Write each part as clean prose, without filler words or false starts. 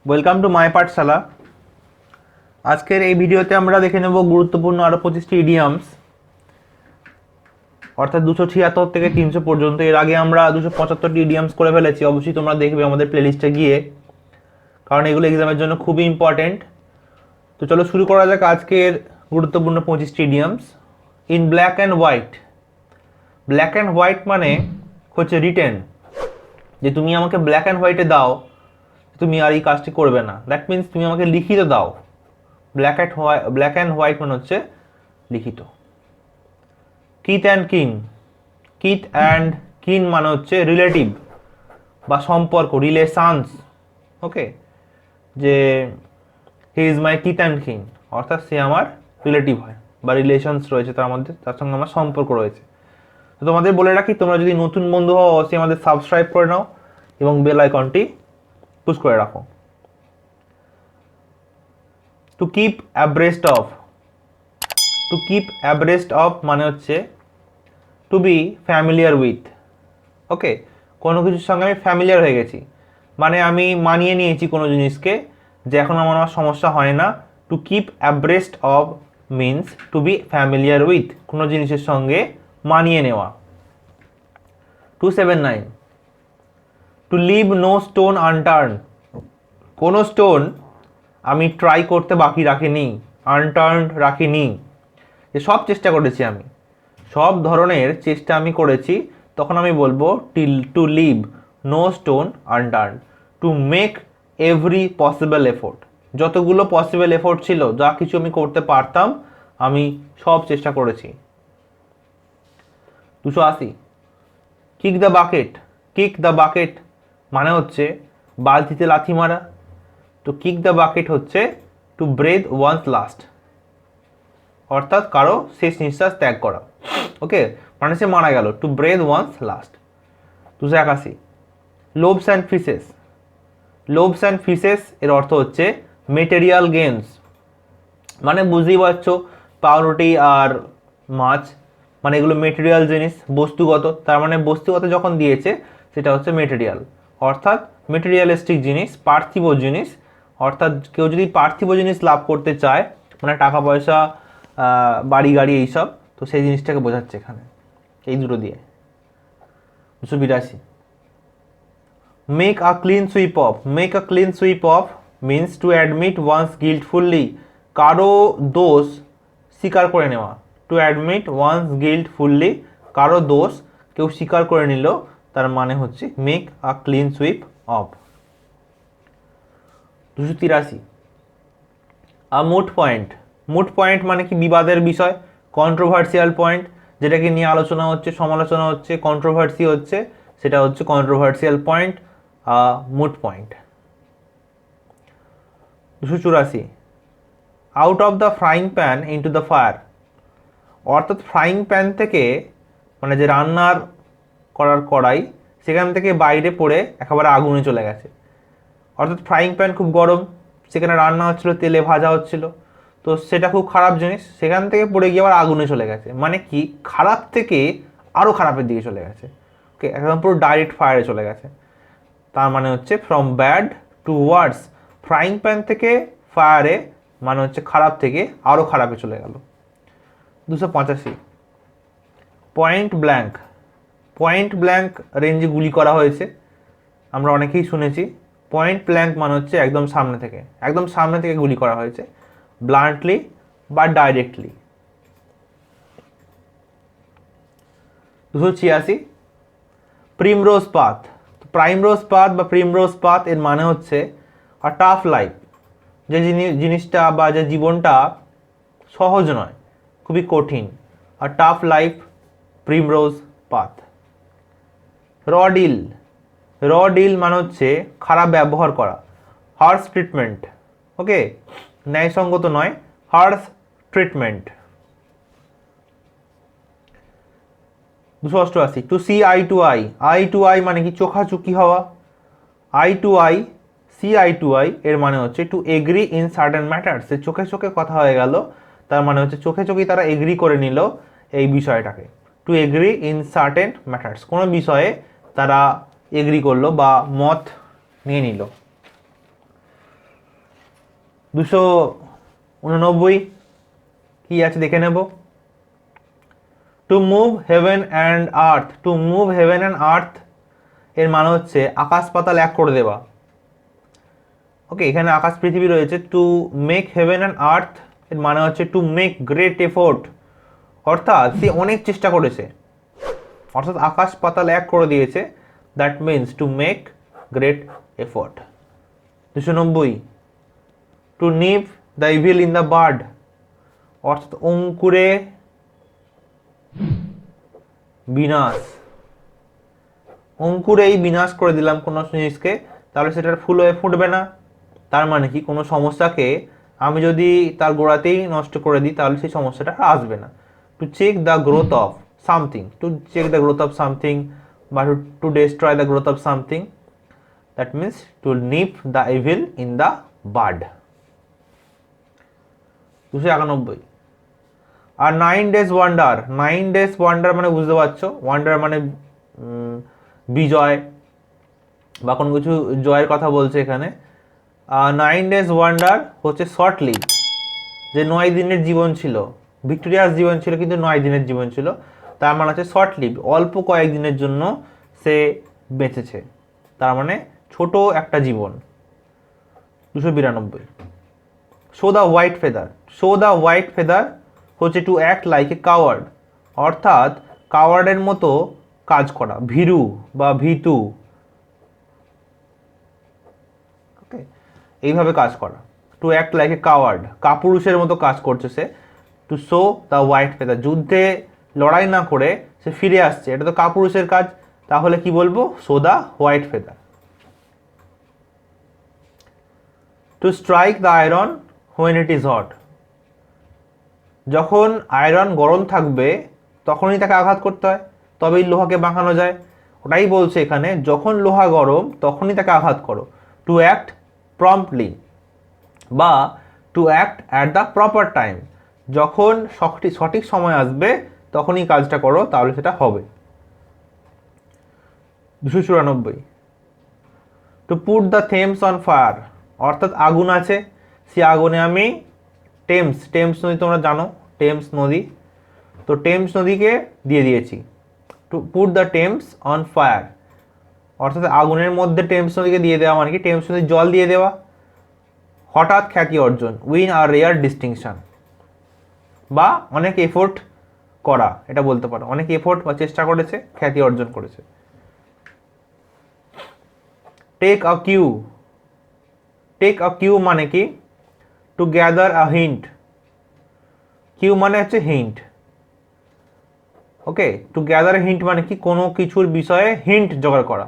Welcome to my পাঠশালা। আজকের এই ভিডিওতে আমরা দেখে নেব গুরুত্বপূর্ণ আরও 25টি ইডিয়ামস, অর্থাৎ 276 থেকে 300 পর্যন্ত। এর আগে আমরা 275টি ইডিয়ামস করে ফেলেছি। অবশ্যই তোমরা দেখবে আমাদের প্লেলিস্টে গিয়ে, কারণ এগুলো এক্সামের জন্য খুবই ইম্পর্টেন্ট। তো চলো শুরু করা যাক আজকের গুরুত্বপূর্ণ 25টি idioms. In black and white. Black and white মানে হচ্ছে রিটেন, যে তুমি আমাকে ব্ল্যাক অ্যান্ড হোয়াইটে দাও, তুমি আর এই কাজটি করবে না। দ্যাট মিনস তুমি আমাকে লিখিত দাও। ব্ল্যাক অ্যান্ড হোয়াইট মানে হচ্ছে লিখিত। Kith and kin. Kith and kin মানে হচ্ছে রিলেটিভ বা সম্পর্ক, রিলেশনস। ওকে, যে he is my kith and kin, অর্থাৎ সে আমার রিলেটিভ হয় বা রিলেশনস রয়েছে তার মধ্যে, তার সঙ্গে আমার সম্পর্ক রয়েছে। তো তোমাদের বলে রাখি, তোমরা যদি নতুন বন্ধু হও অবশ্যই আমাদের সাবস্ক্রাইব করে নাও এবং বেল আইকনটি পুশ করে রাখো। To keep abreast of. To keep abreast of মানে হচ্ছে to be familiar with. Okay, কোনো কিছুর সঙ্গে আমি ফ্যামিলিয়ার হয়ে গেছি, মানে আমি মানিয়ে নিয়েছি কোনো জিনিসকে, যে এখন আমার সমস্যা হয় না। To keep abreast of means to be familiar with, কোনো জিনিসের সঙ্গে মানিয়ে নেওয়া। 279। To leave no stone unturned. কোনো স্টোন আমি ট্রাই করতে বাকি রাখিনি, আনটার্ন রাখিনি, যে সব চেষ্টা করেছি, আমি সব ধরনের চেষ্টা আমি করেছি। তখন আমি বলবো to leave no stone unturned, to make every possible effort. যতগুলো পসিবল এফোর্ট ছিল, যা কিছু আমি করতে পারতাম, আমি সব চেষ্টা করেছি। 280। Kick the bucket. Kick the bucket মানে হচ্ছে বালতিতে লাথি মারা। তো কিক দ্য বাকেট হচ্ছে টু ব্রেথ ওয়ান্স লাস্ট, অর্থাৎ কারো শেষ নিঃশ্বাস ত্যাগ করা। ওকে, মানে সে মারা গেল। To breathe one's last. 281। Loaves and fishes. Loaves and fishes এর অর্থ হচ্ছে মেটেরিয়াল গেমস, মানে বুঝতেই পারছো, পাউরুটি আর মাছ মানে এগুলো মেটেরিয়াল জিনিস, বস্তুগত। তার মানে বস্তুগত যখন দিয়েছে সেটা হচ্ছে মেটেরিয়াল, অর্থাৎ মেটেরিয়ালিস্টিক জিনিস, পার্থিব জিনিস। অর্থাৎ কেউ যদি পার্থিব জিনিস লাভ করতে চায়, মানে টাকা পয়সা, বাড়ি গাড়ি এইসব, তো সেই জিনিসটাকে বোঝাচ্ছে এখানে এই দুটো দিয়ে। 282। Make a clean sweep of. Make a clean sweep of means to admit once guiltfully, কারো দোষ স্বীকার করে নেওয়া। টু অ্যাডমিট ওয়ান্স গিল্টফুল্লি, কারো দোষ কেউ স্বীকার করে নিল, তার মানে হচ্ছে make a clean sweep of. 283। A moot point. Moot point মানে কি বিবাদের বিষয়, কন্ট্রোভার্সিয়াল পয়েন্ট, যেটাকে নিয়ে আলোচনা হচ্ছে, সমালোচনা হচ্ছে, কন্ট্রোভার্সি হচ্ছে, সেটা হচ্ছে controversial point, moot point. 284। Out of the frying pan into the fire. অর্থাৎ ফ্রাইং প্যান থেকে, মানে যে রান্নার করার কড়াই, সেখান থেকে বাইরে পড়ে একেবারে আগুনে চলে গেছে। অর্থাৎ ফ্রাইং প্যান খুব গরম, সেখানে রান্না হচ্ছিল, তেলে ভাজা হচ্ছিল, তো সেটা খুব খারাপ জিনিস, সেখান থেকে পড়ে গিয়ে আবার আগুনে চলে গেছে। মানে কি, খারাপ থেকে আরও খারাপের দিকে চলে গেছে। ওকে, একদম পুরো ডাইরেক্ট ফায়ারে চলে গেছে। তার মানে হচ্ছে from bad to worse, frying pan থেকে ফায়ারে মানে হচ্ছে খারাপ থেকে আরও খারাপে চলে গেল। 285। Point blank. পয়েন্ট ব্ল্যাঙ্ক রেঞ্জে গুলি করা হয়েছে, আমরা অনেকেই শুনেছি। পয়েন্ট ব্ল্যাঙ্ক মানে হচ্ছে একদম সামনে থেকে, একদম সামনে থেকে গুলি করা হয়েছে, ব্লান্টলি বা directly. 286। Primrose path. Primrose path বা প্রিমরোজ পাথ এর মানে হচ্ছে আ টাফ লাইফ, যে জিনিসটা বা যে জীবনটা সহজ নয়, খুবই কঠিন। A tough life, primrose path. র ডিল। র ডিল মানে হচ্ছে খারাপ ব্যবহার করা, হার্শ ট্রিটমেন্ট। ওকে, ন্যায়সঙ্গত নয়, harsh treatment. 288। To see eye to eye. Eye to eye মানে কি চোখাচুকি হওয়া। Eye to eye, see eye to eye এর মানে হচ্ছে to agree in certain matters, চোখে চোখে কথা হয়ে গেল, তার মানে হচ্ছে চোখে চোখেই তারা এগ্রি করে নিল এই বিষয়টাকে। Two agree in certain matters, কোনো বিষয়ে তারা এগ্রি করলো বা মত নিয়ে নিল। 289 কি আছে দেখে নেব। To move heaven and earth, to move heaven and earth এর মানে হচ্ছে আকাশ পাতাল এক করে দেওয়া। ওকে, এখানে আকাশ পৃথিবী রয়েছে। To make heaven and earth এর মানে হচ্ছে টু মেক গ্রেট এফোর্ট, অর্থাৎ সে অনেক চেষ্টা করেছে, অর্থাৎ আকাশ পাতাল এক করে দিয়েছে। That means to make great effort. 290 to nip the evil in the bud, অর্থাৎ অঙ্কুরে বিনাশ, অঙ্কুরেই বিনাশ করে দিলাম কোনো জিনিসকে, তাহলে সেটার ফুল হয়ে ফুটবে না। তার মানে কি, কোনো সমস্যাকে আমি যদি তার গোড়াতেই নষ্ট করে দিই তাহলে সেই সমস্যাটা আসবে না। To check the growth of something, to check the growth of something বা to destroy the growth of something, that means to nip the evil in the bud. 291 আর 9 days ওয়ান্ডার, 9 days ওয়ান্ডার মানে বুঝতে পারছো, wonder মানে বিজয় বা কোনো কিছু জয়ের কথা বলছে এখানে। 9 days ওয়ান্ডার হচ্ছে শর্ট লিভ, যে 9 দিনের জীবন ছিল, ভিক্টোরিয়াস জীবন ছিল কিন্তু 9 দিনের জীবন ছিল, তার মানে হচ্ছে শর্ট লিভ, অল্প কয়েকদিনের জন্য সে বেঁচেছে, তার মানে ছোট একটা জীবন। 292 show the white feather, show the white feather হচ্ছে to act like a coward, অর্থাৎ কাওয়ার্ডের মতো কাজ করা, ভীরু বা ভীতু। ওকে, এইভাবে কাজ করা, to act like a coward, কাপুরুষের মতো কাজ করছে সে। To show the white feather, যুদ্ধে লড়াই না করে সে ফিরে আসছে, এটা তো কাপুরুষের কাজ, তাহলে কি বলবো, show the white feather. Two strike the iron when it is hot, যখন আয়রন গরম থাকবে তখনই তাকে আঘাত করতে হয়, তবেই লোহাকে বাঁকানো যায়। ওটাই বলছে এখানে, যখন লোহা গরম তখনই তাকে আঘাত করো। টু অ্যাক্ট প্রম্পটলি বা to act at the proper time, যখন সঠিক সময় আসবে তখনই কাজটা করো, তাহলে সেটা হবে। 294 to put the Thames on fire, অর্থাৎ আগুন আছে, সেই আগুনে আমি টেমস নদী তোমরা জানো, টেমস নদী, তো টেমস নদীকে দিয়ে দিয়েছি। To put the Thames on fire, অর্থাৎ আগুনের মধ্যে টেমস নদীকে দিয়ে দেওয়া মানে কি, টেমস নদীর জল দিয়ে দেওয়া। হঠাৎ খ্যাতি অর্জন, উইন আর রেয়ার ডিস্টিংশন, বা অনেক এফোর্ট করা, এটা বলতে পারো, অনেক এফোর্ট বা চেষ্টা করেছে, খ্যাতি অর্জন করেছে। Take a cue, take a cue মানে কি, to gather a hint, cue মানে হচ্ছে hint. Okay, to gather hint মানে কি, কোনো কিছুর বিষয়ে হিন্ট জোগাড় করা।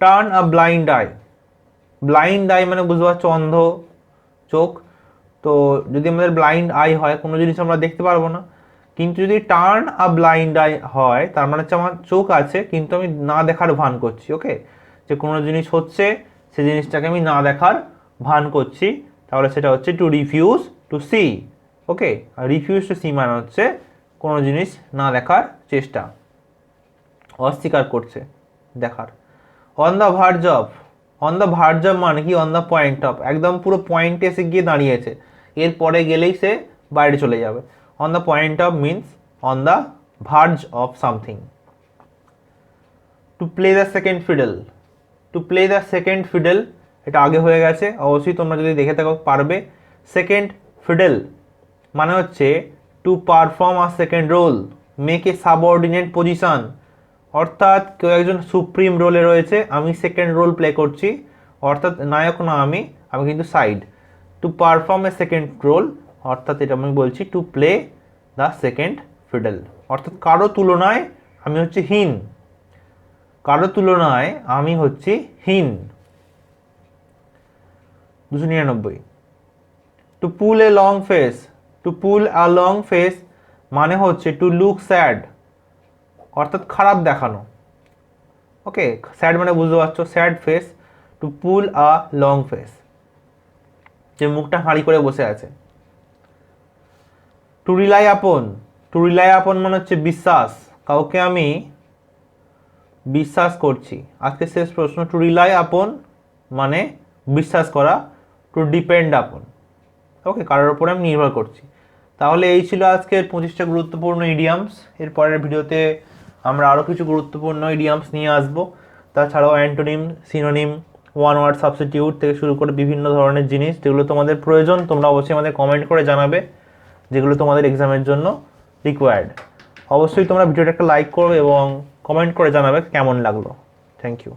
Turn a blind eye, blind eye মানে বুঝতে পারছো, অন্ধ চোখ। তো যদি আমাদের ব্লাইন্ড আই হয়, কোনো জিনিস আমরা দেখতে পারবো না, কিন্তু যদি টার্ন আ ব্লাইন্ড আই হয়, তার মানে হচ্ছে আমার চোখ আছে কিন্তু আমি না দেখার ভান করছি। ওকে, যে কোনো জিনিস হচ্ছে সেই জিনিসটাকে আমি না দেখার ভান করছি, তাহলে সেটা হচ্ছে to refuse to see. Okay, আর রিফিউজ টু সি মানে হচ্ছে কোনো জিনিস না দেখার চেষ্টা, অস্বীকার করছে দেখার। On the verge of, on the verge of মানে কি, অন দ্য পয়েন্ট অফ, একদম পুরো পয়েন্টে এসে গিয়ে দাঁড়িয়েছে, এরপরে গেলেই সে বাইরে চলে যাবে। On the point of means on the verge of something. Two play the second fiddle, two play the second fiddle, এটা আগে হয়ে গেছে, অবশ্যই তোমরা যদি দেখে থাকো পারবে। সেকেন্ড ফিডেল মানে হচ্ছে to perform a second role, make a subordinate position, অর্থাৎ কেউ একজন সুপ্রিম রোলে রয়েছে, আমি সেকেন্ড রোল প্লে করছি, অর্থাৎ নায়ক না আমি কিন্তু side. To perform a second role, অর্থাৎ এটা আমি বলছি to play the second fiddle, অর্থাৎ কারো তুলনায় আমি হচ্ছে হীন, কারো তুলনায় আমি হচ্ছি হীন। 299 two pool a long face, two pool a long face মানে হচ্ছে টু লুক স্যাড, অর্থাৎ খারাপ দেখানো। ওকে, স্যাড মানে বুঝতে পারছো, sad face, two pool a long face, যে মুখটা হাঁড়ি করে বসে আছে। টু রিলাই আপন, টু রিলাই আপন মানে হচ্ছে বিশ্বাস, কাউকে আমি বিশ্বাস করছি। আজকে শেষ প্রশ্ন, টু রিলাই আপন মানে বিশ্বাস করা, টু ডিপেন্ড আপন, ওকে, কারোর উপরে আমি নির্ভর করছি। তাহলে এই ছিল আজকের 25টা গুরুত্বপূর্ণ ইডিয়ামস। এর পরের ভিডিওতে আমরা আরও কিছু গুরুত্বপূর্ণ ইডিয়ামস নিয়ে আসবো। তাছাড়াও antonym, synonym, one word substitute থেকে শুরু করে বিভিন্ন ধরনের জিনিস যেগুলো তোমাদের প্রয়োজন, তোমরা অবশ্যই আমাদের কমেন্ট করে জানাবে, যেগুলো তোমাদের এক্সামের জন্য রিকোয়ার্ড। অবশ্যই তোমরা ভিডিওটা একটা লাইক করবে এবং কমেন্ট করে জানাবে কেমন লাগলো। Thank you.